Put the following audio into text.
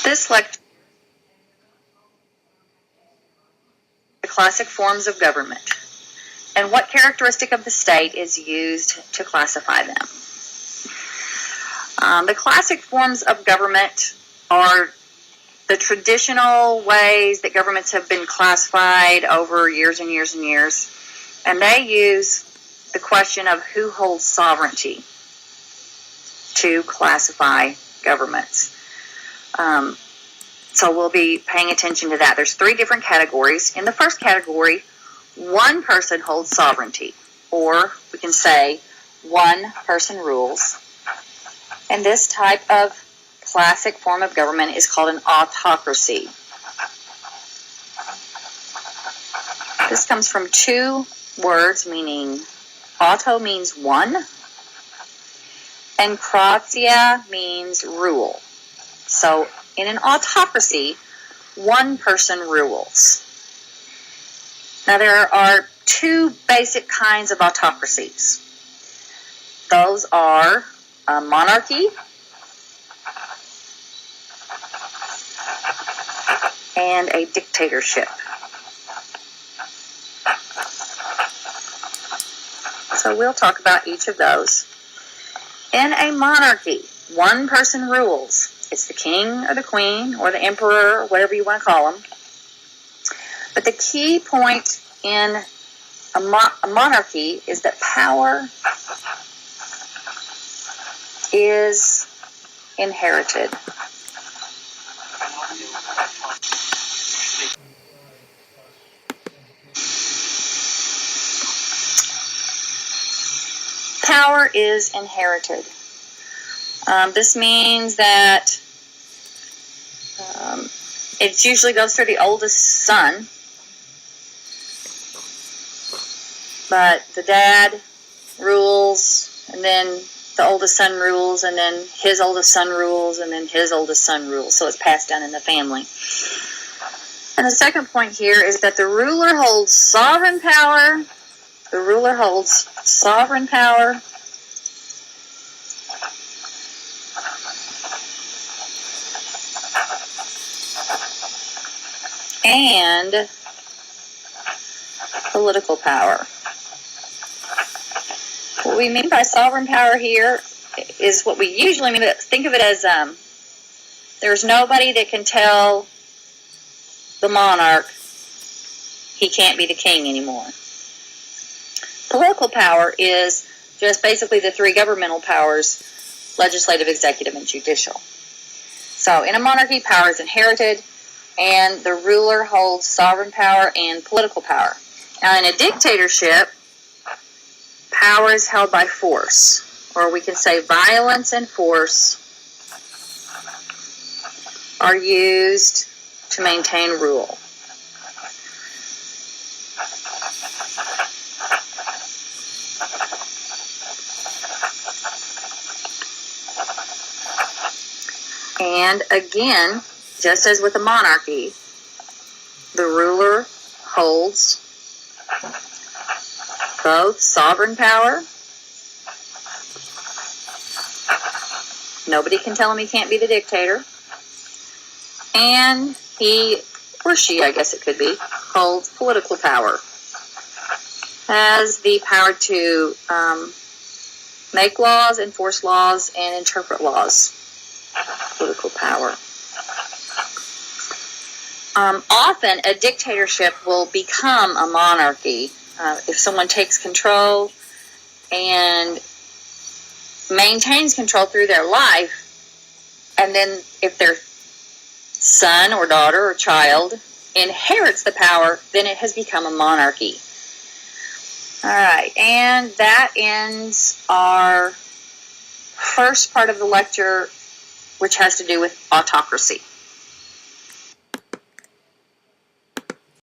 This lecture the classic forms of government and what characteristic of the state is used to classify them. The classic forms of government are the traditional ways that governments have been classified over years and years and years, and they use the question of who holds sovereignty to classify governments. So we'll be paying attention to that. There's 3 different categories. In the first category, one person holds sovereignty, or we can say one person rules. And this type of classic form of government is called an autocracy. This comes from 2 words, meaning auto means one, and kratia means rule. So in an autocracy, one person rules. Now there are 2 basic kinds of autocracies. Those are a monarchy and a dictatorship. So we'll talk about each of those. In a monarchy, one person rules. It's the king or the queen or the emperor or whatever you want to call them. But the key point in a monarchy is that power is inherited. Power is inherited. This means that it usually goes through the oldest son, but the dad rules, and then the oldest son rules, and then his oldest son rules, and then his oldest son rules. So it's passed down in the family. And the second point here is that the ruler holds sovereign power. The ruler holds sovereign power and political power. What we mean by sovereign power here is what we usually mean. Think of it as there's nobody that can tell the monarch he can't be the king anymore. Political power is just basically the 3 governmental powers: legislative, executive, and judicial. So in a monarchy, power is inherited, and the ruler holds sovereign power and political power. Now in a dictatorship, power is held by force, or we can say violence and force are used to maintain rule. And again, just as with a monarchy, the ruler holds both sovereign power. Nobody can tell him he can't be the dictator. And he, or she, I guess it could be, holds political power. Has the power to make laws, enforce laws, and interpret laws. Political power. Often a dictatorship will become a monarchy if someone takes control and maintains control through their life, and then if their son or daughter or child inherits the power, then it has become a monarchy. All right, and that ends our first part of the lecture, which has to do with autocracy.